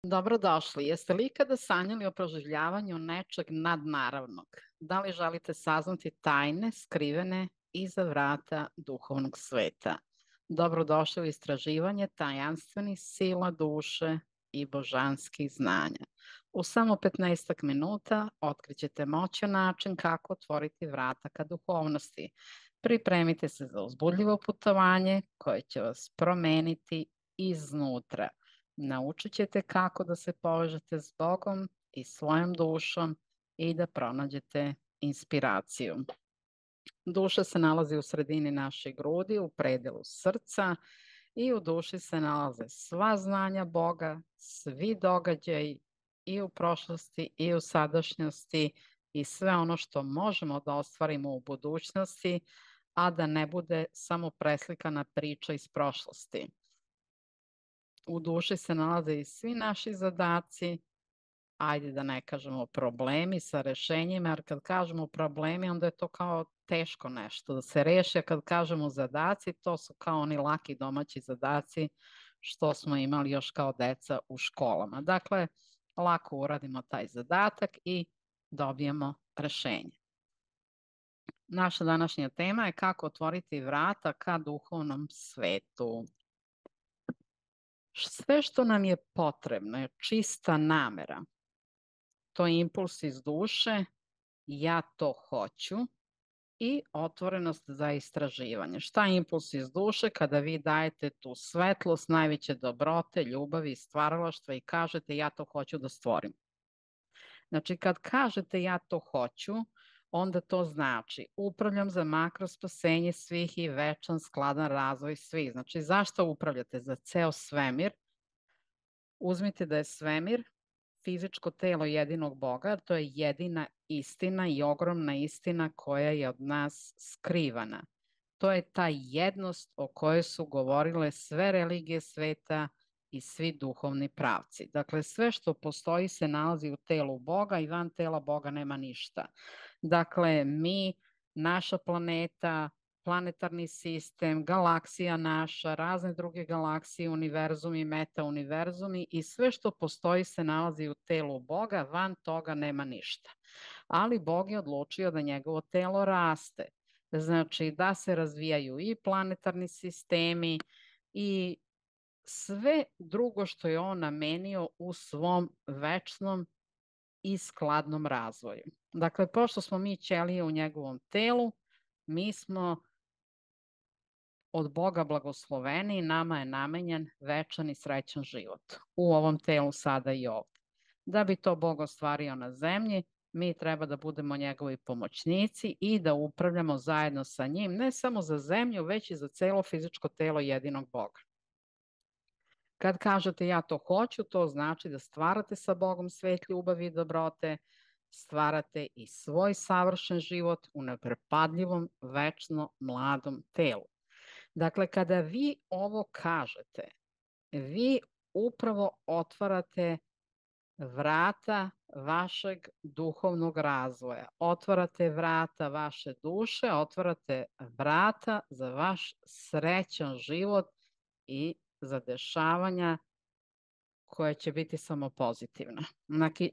Dobrodošli. Jeste li ikada sanjali o proživljavanju nečeg nadnaravnog? Da li želite saznati tajne skrivene iza vrata duhovnog sveta? Dobrodošli u istraživanje tajanstvenih sila duše i božanskih znanja. U samo 15 minuta otkrićete moćan način kako otvoriti vrata ka duhovnosti. Pripremite se za uzbudljivo putovanje koje će vas promeniti iznutra. Naučit ćete kako da se povežete s Bogom i svojom dušom i da pronađete inspiraciju. Duša se nalazi u sredini naše grudi, u predelu srca i u duši se nalaze sva znanja Boga, svi događaji i u prošlosti i u sadašnjosti i sve ono što možemo da ostvarimo u budućnosti, a da ne bude samo preslikana priča iz prošlosti. U duši se nalaze i svi naši zadaci, ajde da ne kažemo problemi sa rešenjima, jer kad kažemo problemi, onda je to kao teško nešto da se reši, a kad kažemo zadaci, to su kao oni laki domaći zadaci što smo imali još kao deca u školama. Dakle, lako uradimo taj zadatak i dobijemo rešenje. Naša današnja tema je kako otvoriti vrata ka duhovnom svetu. Sve što nam je potrebno je čista namera. To je impuls iz duše, ja to hoću i otvorenost za istraživanje. Šta je impuls iz duše? Kada vi dajete tu svetlost, najveće dobrote, ljubavi i stvaralaštva i kažete ja to hoću da stvorim. Znači kad kažete ja to hoću, onda to znači upravljam za makro spasenje svih i večan skladan razvoj svih. Znači zašto upravljate? Za ceo svemir. Uzmite da je svemir fizičko telo jedinog Boga, to je jedina istina i ogromna istina koja je od nas skrivana. To je ta jednost o kojoj su govorile sve religije sveta i svi duhovni pravci. Dakle, sve što postoji se nalazi u telu Boga i van tela Boga nema ništa. Dakle, mi, naša planeta, planetarni sistem, galaksija naša, razne druge galaksije, univerzumi, metauniverzumi i sve što postoji se nalazi u telu Boga, van toga nema ništa. Ali Bog je odlučio da njegovo telo raste. Znači da se razvijaju i planetarni sistemi i sve drugo što je on namenio u svom večnom i skladnom razvoju. Dakle, pošto smo mi ćelije u njegovom telu, mi smo od Boga blagosloveni i nama je namenjen večan i srećan život u ovom telu sada i ovde. Da bi to Bog ostvario na zemlji, mi treba da budemo njegovi pomoćnici i da upravljamo zajedno sa njim, ne samo za zemlju, već i za celo fizičko telo jedinog Boga. Kad kažete ja to hoću, to znači da stvarate sa Bogom svet ljubavi i dobrote, stvarate i svoj savršen život u neprepadljivom, večno mladom telu. Dakle, kada vi ovo kažete, vi upravo otvarate vrata vašeg duhovnog razvoja, otvarate vrata vaše duše, otvarate vrata za vaš srećan život i za dešavanja koja će biti samo pozitivna.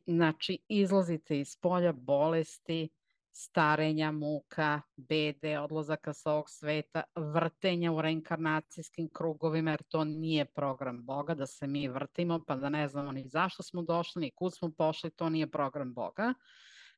Znači, izlazite iz polja bolesti, starenja, muka, bede, odlazaka sa ovog sveta, vrtenja u reinkarnacijskim krugovima, jer to nije program Boga, da se mi vrtimo, pa da ne znamo ni zašto smo došli, ni kud smo pošli, to nije program Boga.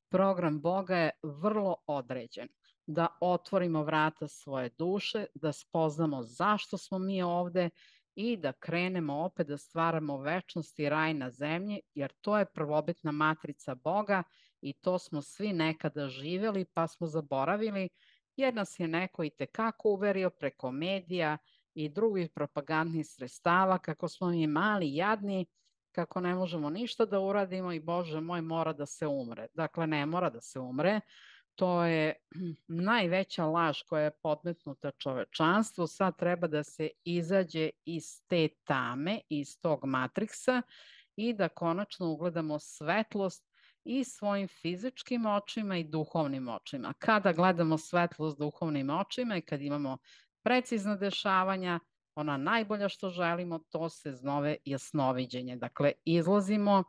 Program Boga je vrlo određen. Da otvorimo vrata svoje duše, da spoznamo zašto smo mi ovde i da krenemo opet da stvaramo večnost i raj na zemlji, jer to je prvobitna matrica Boga i to smo svi nekada živjeli pa smo zaboravili, jer nas je neko i tekako uverio preko medija i drugih propagandnih sredstava kako smo mi mali, jadni, kako ne možemo ništa da uradimo i Bože moj mora da se umre. Dakle, ne mora da se umre. To je najveća laž koja je podmetnuta čovečanstvu. Sad treba da se izađe iz te tame, iz tog matriksa i da konačno ugledamo svetlost i svojim fizičkim očima i duhovnim očima. Kada gledamo svetlost duhovnim očima i kad imamo precizna dešavanja, ona najbolja što želimo, to se zove jasnoviđenje. Dakle, izlazimo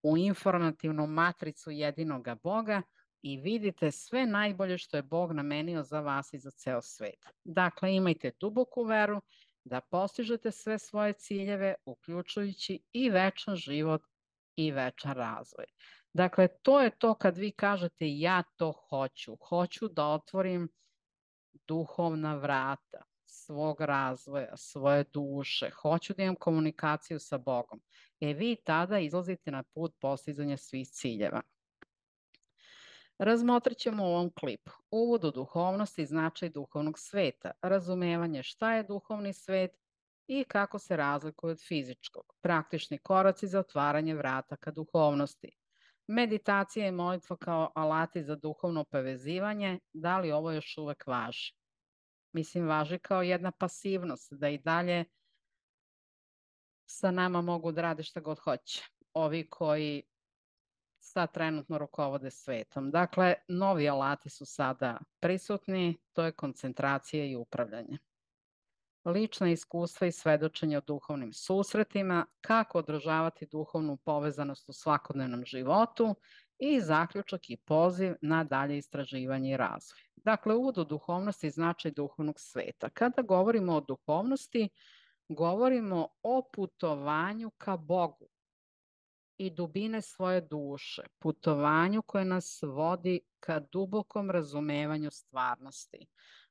u informativnu matricu jedinoga Boga i vidite sve najbolje što je Bog namenio za vas i za ceo svet. Dakle, imajte duboku veru da postižete sve svoje ciljeve, uključujući i večan život i večan razvoj. Dakle, to je to kad vi kažete ja to hoću. Hoću da otvorim duhovna vrata svog razvoja, svoje duše. Hoću da imam komunikaciju sa Bogom. Vi tada izlazite na put postizanja svih ciljeva. Razmotrit ćemo u ovom klipu uvod u duhovnost i značaj duhovnog sveta, razumevanje šta je duhovni svet i kako se razlikuje od fizičkog, praktični koraci za otvaranje vrata ka duhovnosti, meditacija i molitva kao alati za duhovno povezivanje, da li ovo još uvek važi? Mislim, važi kao jedna pasivnost, da i dalje sa nama mogu da rade šta god hoće. Ovi koji sad trenutno rukovode svetom. Dakle, novi alati su sada prisutni, to je koncentracija i upravljanje. Lična iskustva i svedočenje o duhovnim susretima, kako održavati duhovnu povezanost u svakodnevnom životu i zaključak i poziv na dalje istraživanje i razvoj. Dakle, uvod u duhovnost i značaj duhovnog sveta. Kada govorimo o duhovnosti, govorimo o putovanju ka Bogu i dubine svoje duše, putovanju koje nas vodi ka dubokom razumevanju stvarnosti.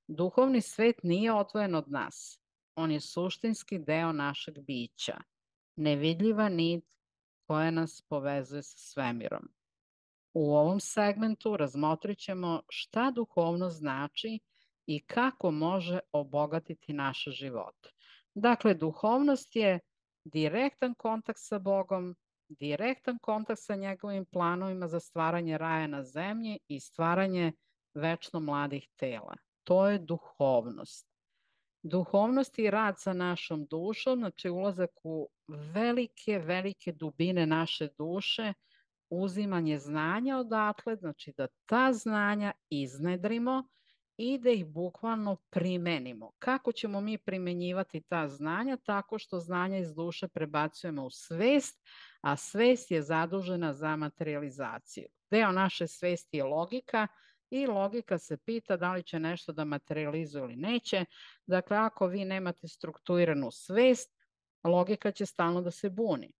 Duhovni svet nije odvojen od nas. On je suštinski deo našeg bića, nevidljiva nit koja nas povezuje sa svemirom. U ovom segmentu razmotrit ćemo šta duhovnost znači i kako može obogatiti naše živote. Dakle, duhovnost je direktan kontakt sa Bogom, direktan kontakt sa njegovim planovima za stvaranje raja na zemlji i stvaranje večno mladih tela. To je duhovnost. Duhovnost i rad sa našom dušom, znači ulazak u velike, velike dubine naše duše, uzimanje znanja odatle, znači da ta znanja iznedrimo i da ih bukvalno primenimo. Kako ćemo mi primenjivati ta znanja? Tako što znanja iz duše prebacujemo u svest, a svest je zadužena za materializaciju. Deo naše svesti je logika i logika se pita da li će nešto da materializuje ili neće. Dakle, ako vi nemate strukturiranu svest, logika će stalno da se buni.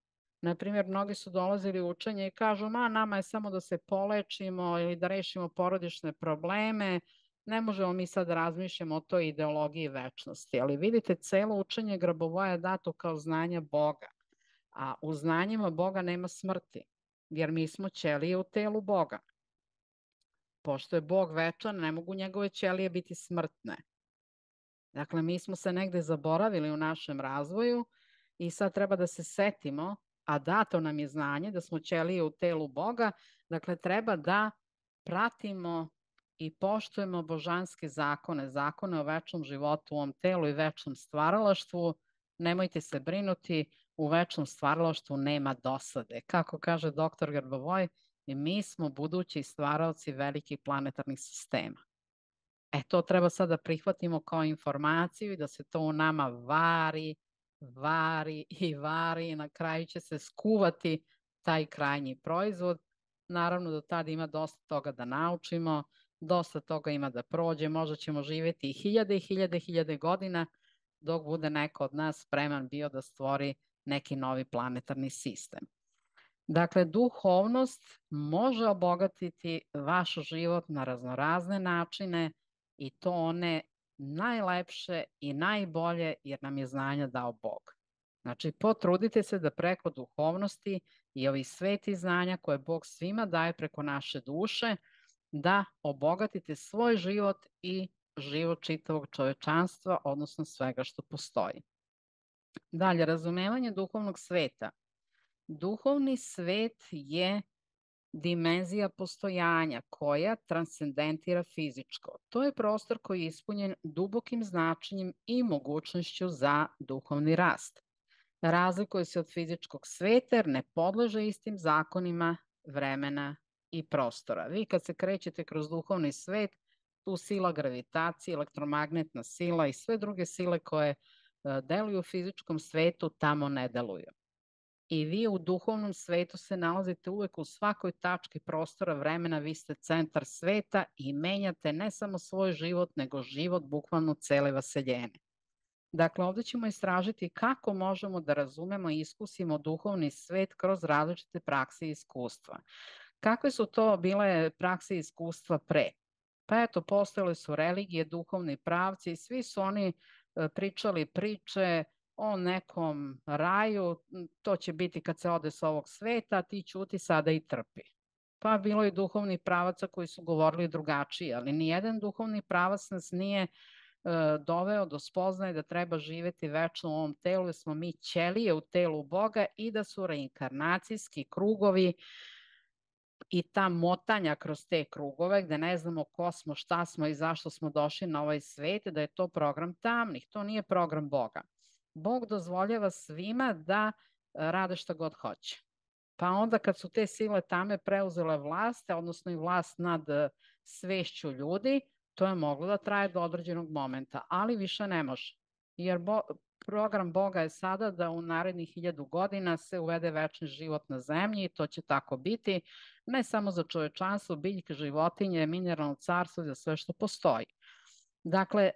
Naprimjer, mnogi su dolazili u učenje i kažu, nama je samo da se polečimo ili da rešimo porodične probleme, ne možemo mi sad razmišljamo o toj ideologiji večnosti. Ali vidite, celo učenje Grabovoja je dato kao znanje Boga, a u znanjima Boga nema smrti, jer mi smo ćelije u telu Boga. Pošto je Bog večan, ne mogu njegove ćelije biti smrtne. Dakle, mi smo se negde zaboravili u našem razvoju i sad treba da se setimo, a dato nam je znanje da smo ćelije u telu Boga, dakle treba da pratimo i poštujemo božanske zakone, zakone o večnom životu u ovom telu i večnom stvaralaštvu. Nemojte se brinuti, u večnom stvaralaštvu nema dosade. Kako kaže dr. Grbovoj, mi smo budući stvaraoci velikih planetarnih sistema. To treba sad da prihvatimo kao informaciju i da se to u nama vari i na kraju će se skuvati taj krajnji proizvod. Naravno, do tada ima dosta toga da naučimo, dosta toga ima da prođe, možda ćemo živjeti i hiljade godina dok bude neko od nas spreman bio da stvori neki novi planetarni sistem. Dakle, duhovnost može obogatiti vaš život na raznorazne načine i to one najlepše i najbolje jer nam je znanja dao Bog. Znači, potrudite se da preko duhovnosti i ovih svetih znanja koje Bog svima daje preko naše duše, da obogatite svoj život i život čitavog čovečanstva, odnosno svega što postoji. Dalje, razumevanje duhovnog sveta. Duhovni svet je dimenzija postojanja koja transcendentira fizičko. To je prostor koji je ispunjen dubokim značenjem i mogućnošću za duhovni rast. Razlikuje se od fizičkog sveta jer ne podleže istim zakonima vremena i prostora. Vi kad se krećete kroz duhovni svet, tu sila gravitacije, elektromagnetna sila i sve druge sile koje deluju u fizičkom svetu, tamo ne deluju. I vi u duhovnom svetu se nalazite uvek u svakoj tački prostora, vremena, vi ste centar sveta i menjate ne samo svoj život, nego život bukvalno cele vaseljene. Dakle, ovde ćemo istražiti kako možemo da razumemo i iskusimo duhovni svet kroz različite prakse i iskustva. Kakve su to bile prakse i iskustva pre? Pa eto, postojale su religije, duhovni pravci i svi su oni pričali priče o nekom raju, to će biti kad se ode s ovog sveta, ti ćuti sada i trpi. Pa bilo je duhovnih pravaca koji su govorili drugačije, ali nijedan duhovni pravac nas nije doveo do spoznaje da treba živeti večno u ovom telu, da smo mi ćelije u telu Boga i da su reinkarnacijski krugovi i ta motanja kroz te krugove gde ne znamo ko smo, šta smo i zašto smo došli na ovaj svet, da je to program tamnih, to nije program Boga. Bog dozvoljava svima da rade šta god hoće. Pa onda kad su te sile tame preuzele vlast, odnosno i vlast nad svešću ljudi, to je moglo da traje do određenog momenta, ali više ne može. Jer program Boga je sada da u narednih 1000 godina se uvede večni život na zemlji i to će tako biti, ne samo za čovečanstvo, biljke, životinje, mineralno carstvo i za sve što postoji. Dakle,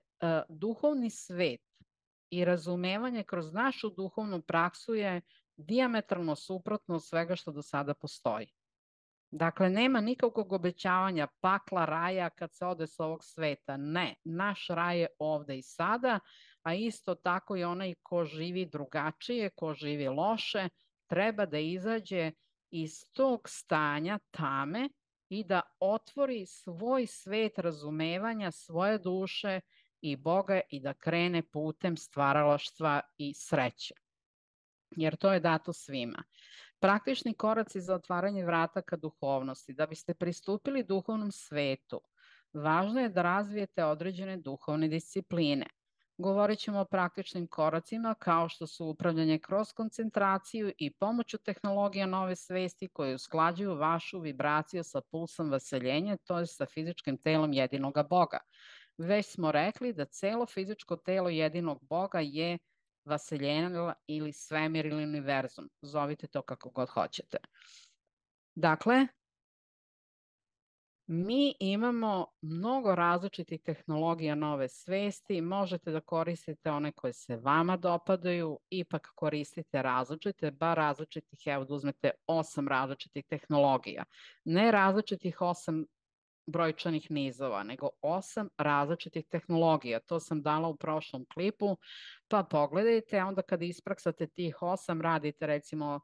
duhovni svet i razumevanje kroz našu duhovnu praksu je dijametralno suprotno od svega što do sada postoji. Dakle, nema nikakvog obećavanja pakla, raja kad se ode s ovog sveta. Ne, naš raj je ovde i sada, a isto tako i onaj ko živi drugačije, ko živi loše, treba da izađe iz tog stanja tame i da otvori svoj svet razumevanja svoje duše i Boga i da krene putem stvaralaštva i sreće. Jer to je dato svima. Praktični koraci za otvaranje vrata ka duhovnosti. Da biste pristupili duhovnom svetu, važno je da razvijete određene duhovne discipline. Govorit ćemo o praktičnim koracima kao što su upravljanje kroz koncentraciju i pomoću tehnologija nove svesti koje usklađuju vašu vibraciju sa pulsom vaseljenja, to je sa fizičkim telom jedinoga Boga. Već smo rekli da celo fizičko telo jedinog Boga je vaseljena ili svemir ili univerzum. Zovite to kako god hoćete. Dakle, mi imamo mnogo različitih tehnologija nove svesti, možete da koristite one koje se vama dopadaju, ipak koristite različite, bar različitih, evo da uzmete 8 različitih tehnologija. Ne različitih 8 brojčanih nizova, nego 8 različitih tehnologija. To sam dala u prošlom klipu, pa pogledajte, onda kada ispraksate tih 8, radite recimo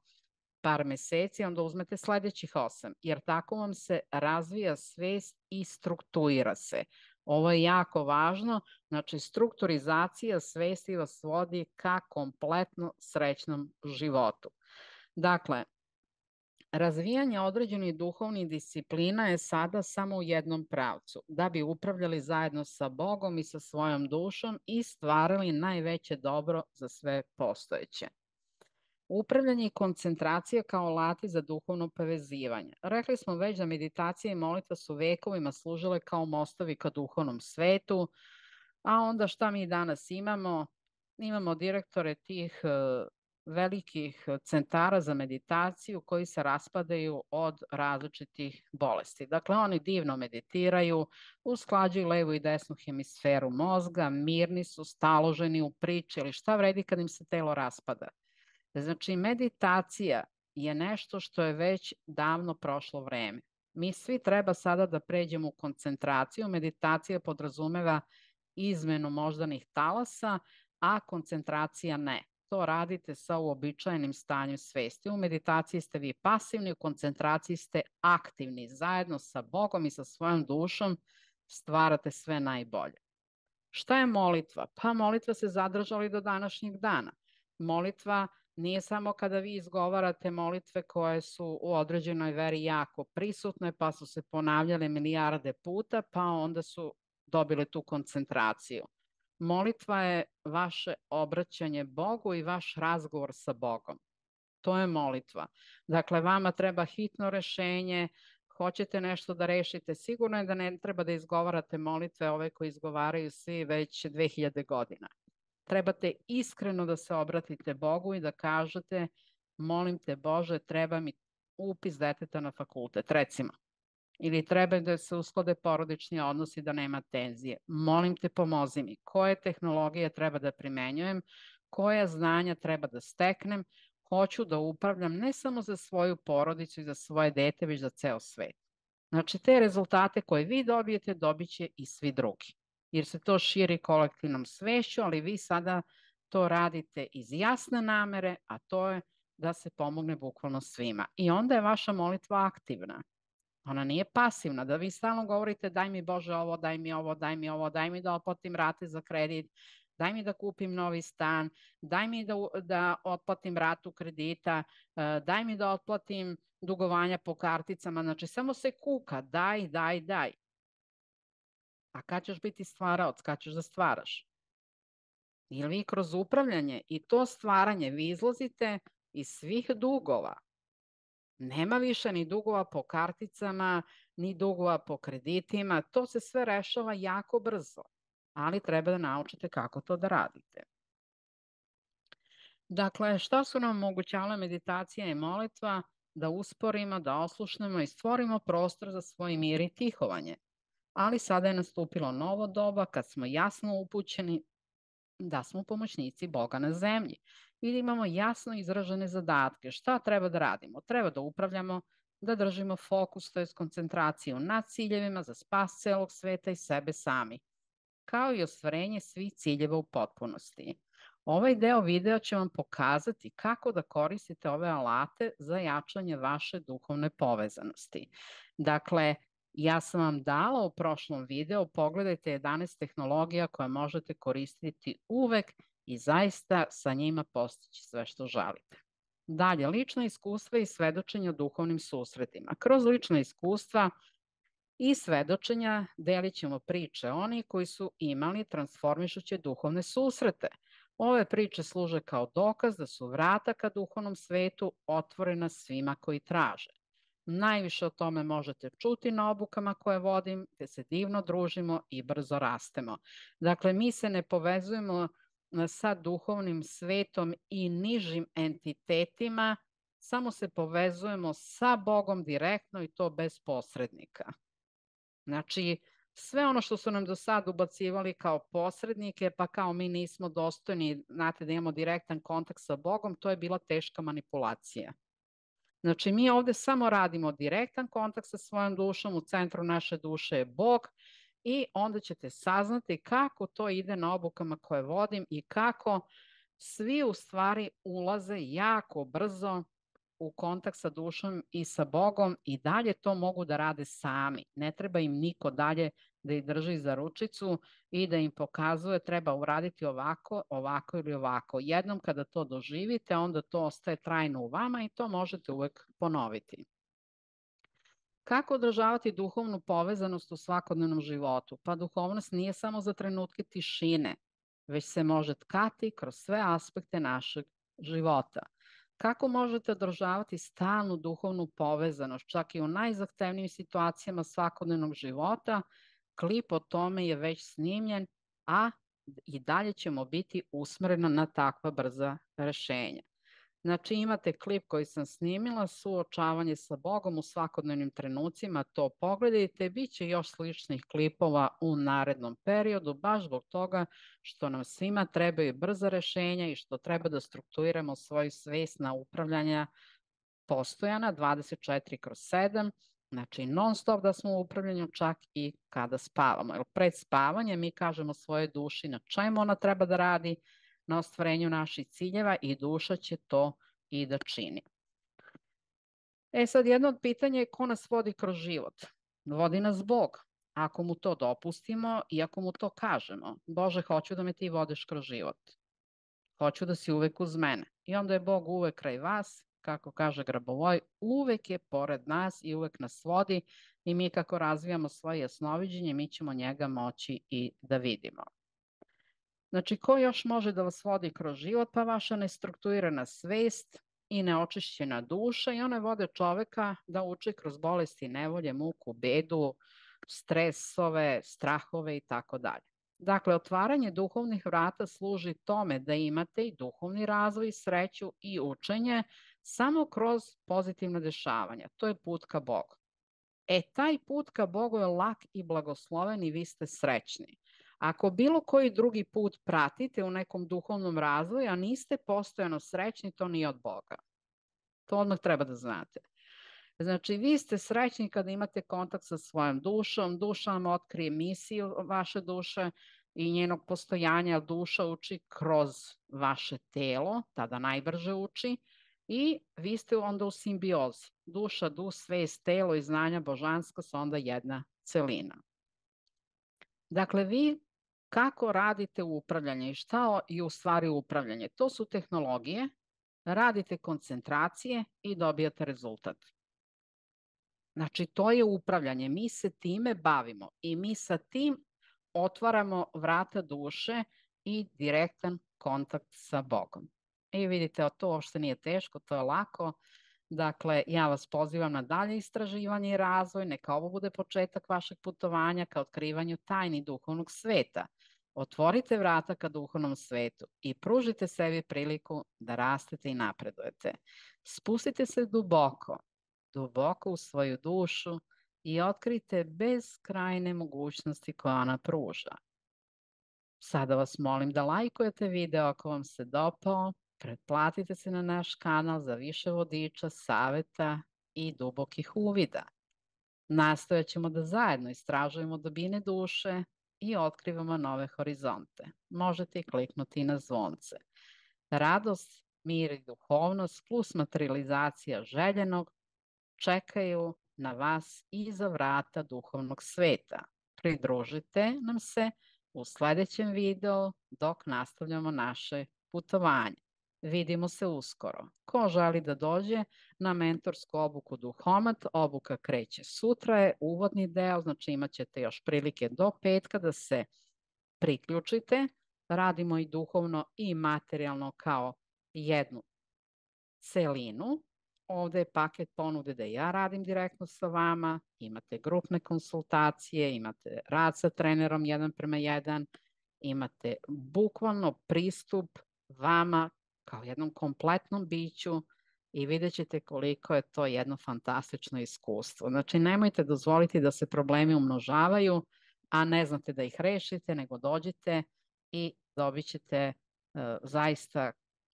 par meseci, onda uzmete sledećih 8, jer tako vam se razvija svest i strukturira se. Ovo je jako važno, znači strukturizacija svesti vas vodi ka kompletno srećnom životu. Dakle, razvijanje određenih duhovnih disciplina je sada samo u jednom pravcu, da bi upravljali zajedno sa Bogom i sa svojom dušom i stvarali najveće dobro za sve postojeće. Upravljanje i koncentracija kao alati za duhovno povezivanje. Rekli smo već da meditacija i molitva su vekovima služile kao mostovi ka duhovnom svetu, a onda šta mi danas imamo? Imamo direktore tih velikih centara za meditaciju koji se raspadaju od različitih bolesti. Dakle, oni divno meditiraju, usklađuju levu i desnu hemisferu mozga, mirni su, staloženi u priči, ili šta vredi kad im se telo raspada. Znači, meditacija je nešto što je već davno prošlo vreme. Mi svi treba sada da pređemo u koncentraciju. Meditacija podrazumeva izmenu moždanih talasa, a koncentracija ne. To radite sa uobičajenim stanjem svesti. U meditaciji ste vi pasivni, u koncentraciji ste aktivni. Zajedno sa Bogom i sa svojom dušom stvarate sve najbolje. Šta je molitva? Pa molitva se zadržala i do današnjeg dana. Molitva nije samo kada vi izgovarate molitve koje su u određenoj veri jako prisutne, pa su se ponavljale milijarde puta, pa onda su dobile tu koncentraciju. Molitva je vaše obraćanje Bogu i vaš razgovor sa Bogom. To je molitva. Dakle, vama treba hitno rešenje, hoćete nešto da rešite, sigurno je da ne treba da izgovarate molitve ove koje izgovaraju svi već 2000 godina. Trebate iskreno da se obratite Bogu i da kažete, molim te Bože, treba mi upis deteta na fakultet, recimo. Ili treba da se usklade porodični odnosi, da nema tenzije. Molim te, pomozi mi. Koje tehnologije treba da primenjujem, koja znanja treba da steknem, hoću da upravljam ne samo za svoju porodicu i za svoje dete, već za ceo svet. Znači, te rezultate koje vi dobijete, dobit će i svi drugi. Jer se to širi kolektivnom svešću, ali vi sada to radite iz jasne namere, a to je da se pomogne bukvalno svima. I onda je vaša molitva aktivna. Ona nije pasivna, da vi stalno govorite daj mi Bože ovo, daj mi ovo, daj mi ovo, daj mi da otplatim rate za kredit, daj mi da kupim novi stan, daj mi da otplatim ratu kredita, daj mi da otplatim dugovanja po karticama, znači samo se kuka, daj, daj, daj. A kad ćeš biti stvaraoc, kad ćeš da stvaraš? Jer vi kroz upravljanje i to stvaranje vi izlazite iz svih dugova. Nema više ni dugova po karticama, ni dugova po kreditima, to se sve rešava jako brzo, ali treba da naučite kako to da radite. Dakle, šta su nam omogućavale meditacija i molitva? Da usporimo, da oslušnemo i stvorimo prostor za svoj mir i tihovanje. Ali sada je nastupilo novo doba kad smo jasno upućeni da smo pomoćnici Boga na zemlji i da imamo jasno izražene zadatke. Šta treba da radimo? Treba da upravljamo, da držimo fokus, to je koncentraciju na ciljevima za spas celog sveta i sebe sami, kao i ostvarenje svih ciljeva u potpunosti. Ovaj deo videa će vam pokazati kako da koristite ove alate za jačanje vaše duhovne povezanosti. Dakle, ja sam vam dala u prošlom videu, pogledajte 11 tehnologija koje možete koristiti uvek i zaista sa njima postići sve što želite. Dalje, lična iskustva i svedočenja o duhovnim susretima. Kroz lična iskustva i svedočenja delit ćemo priče oni koji su imali transformišuće duhovne susrete. Ove priče služe kao dokaz da su vrata ka duhovnom svetu otvorena svima koji traže. Najviše o tome možete čuti na obukama koje vodim, gde se divno družimo i brzo rastemo. Dakle, mi se ne povezujemo sa duhovnim svetom i nižim entitetima, samo se povezujemo sa Bogom direktno i to bez posrednika. Znači, sve ono što su nam do sad ubacivali kao posrednike, pa kao mi nismo dostojni, znate, da imamo direktan kontakt sa Bogom, to je bila teška manipulacija. Znači, mi ovde samo radimo direktan kontakt sa svojom dušom, u centru naše duše je Bog i onda ćete saznati kako to ide na obukama koje vodim i kako svi u stvari ulaze jako brzo u kontakt sa dušom i sa Bogom i dalje to mogu da rade sami. Ne treba im niko dalje da ih drži za ručicu i da im pokazuje treba uraditi ovako, ovako ili ovako. Jednom kada to doživite, onda to ostaje trajno u vama i to možete uvek ponoviti. Kako održavati duhovnu povezanost u svakodnevnom životu? Pa duhovnost nije samo za trenutke tišine, već se može tkati kroz sve aspekte našeg života. Kako možete održavati stalnu duhovnu povezanost, čak i u najzahtevnijim situacijama svakodnevnog života? Klip o tome je već snimljen, a i dalje ćemo biti usmereni na takva brza rešenja. Znači, imate klip koji sam snimila, suočavanje sa Bogom u svakodnevnim trenucima, to pogledajte, bit će još sličnih klipova u narednom periodu, baš zbog toga što nam svima trebaju brza rešenja i što treba da strukturiramo svoju svest na upravljanja postojana 24/7, znači non stop da smo u upravljanju čak i kada spavamo. Jer pred spavanjem mi kažemo svojoj duši na čemu ona treba da radi, na ostvarenju naših ciljeva i duša će to i da čini. Sad jedno od pitanja je ko nas vodi kroz život? Vodi nas Bog. Ako mu to dopustimo i ako mu to kažemo, Bože, hoću da me ti vodiš kroz život. Hoću da si uvek uz mene. I onda je Bog uvek kraj vas, kako kaže Grabovoj, uvek je pored nas i uvek nas vodi i mi kako razvijamo svoje jasnoviđenje, mi ćemo njega moći i da vidimo. Znači, ko još može da vas vodi kroz život? Pa vaša nestrukturirana svest i neočišćena duša i one vode čoveka da uči kroz bolesti, nevolje, muku, bedu, stresove, strahove i tako dalje. Dakle, otvaranje duhovnih vrata služi tome da imate i duhovni razvoj, sreću i učenje samo kroz pozitivne dešavanja. To je put ka Bogu. Taj put ka Bogu je lak i blagosloven i vi ste srećni. Ako bilo koji drugi put pratite u nekom duhovnom razvoju, a niste postojano srećni, to nije od Boga. To odmah treba da znate. Znači, vi ste srećni kada imate kontakt sa svojom dušom, duša vam otkrije misiju vaše duše i njenog postojanja, duša uči kroz vaše telo, tada najbrže uči, i vi ste onda u simbiozi. Duša, svest, telo i znanja božanska su onda jedna celina. Dakle, vi kako radite u upravljanju i šta je u stvari upravljanje? To su tehnologije, radite koncentracije i dobijate rezultat. Znači, to je upravljanje. Mi se time bavimo i mi sa tim otvaramo vrata duše i direktan kontakt sa Bogom. I vidite, to uopšte nije teško, to je lako. Dakle, ja vas pozivam na dalje istraživanje i razvoj. Neka ovo bude početak vašeg putovanja ka otkrivanju tajni duhovnog sveta. Otvorite vrata ka duhovnom svetu i pružite sebi priliku da rastete i napredujete. Spustite se duboko u svoju dušu i otkrite beskrajne mogućnosti koje ona pruža. Sada vas molim da lajkujete video ako vam se dopao, pretplatite se na naš kanal za više vodiča, saveta i dubokih uvida. Nastojat ćemo da zajedno istražujemo dubine duše i otkrivamo nove horizonte. Možete i kliknuti na zvonce. Radost, mir i duhovnost plus materializacija željenog čekaju na vas iza vrata duhovnog sveta. Pridružite nam se u sledećem videu dok nastavljamo naše putovanje. Vidimo se uskoro. Ko želi da dođe na mentorsku obuku Duhomat, obuka kreće sutra, je uvodni deo, znači imat ćete još prilike do petka da se priključite. Radimo i duhovno i materijalno kao jednu celinu. Ovde je paket ponude da ja radim direktno sa vama, imate grupne konsultacije, imate rad sa trenerom 1:1, imate bukvalno pristup vama kao jednom kompletnom biću i vidjet ćete koliko je to jedno fantastično iskustvo. Znači, nemojte dozvoliti da se problemi umnožavaju, a ne znate da ih rešite, nego dođite i dobit ćete zaista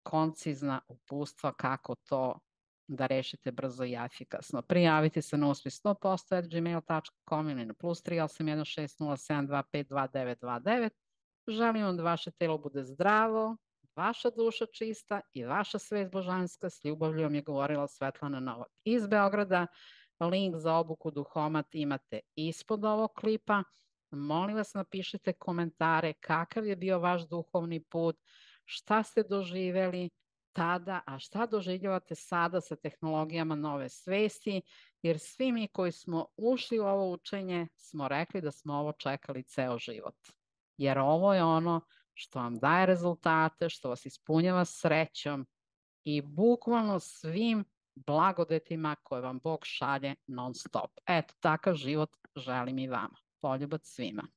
koncizna uputstva kako to da rešite brzo i efikasno. Prijavite se na uspeh100%@gmail.com ili na +3816072522929. Želim vam da vaše telo bude zdravo, vaša duša čista i vaša svest božanska. S ljubavlju vam je govorila Svetlana Novak iz Beograda. Link za obuku Duhomat imate ispod ovog klipa. Molim vas, napišite komentare kakav je bio vaš duhovni put, šta ste doživeli tada, a šta doživljavate sada sa tehnologijama nove svesti, jer svi mi koji smo ušli u ovo učenje smo rekli da smo ovo čekali ceo život. Jer ovo je ono što vam daje rezultate, što vas ispunjava srećom i bukvalno svim blagodetima koje vam Bog šalje non stop. Eto, takav život želim i vama. Poljubac svima.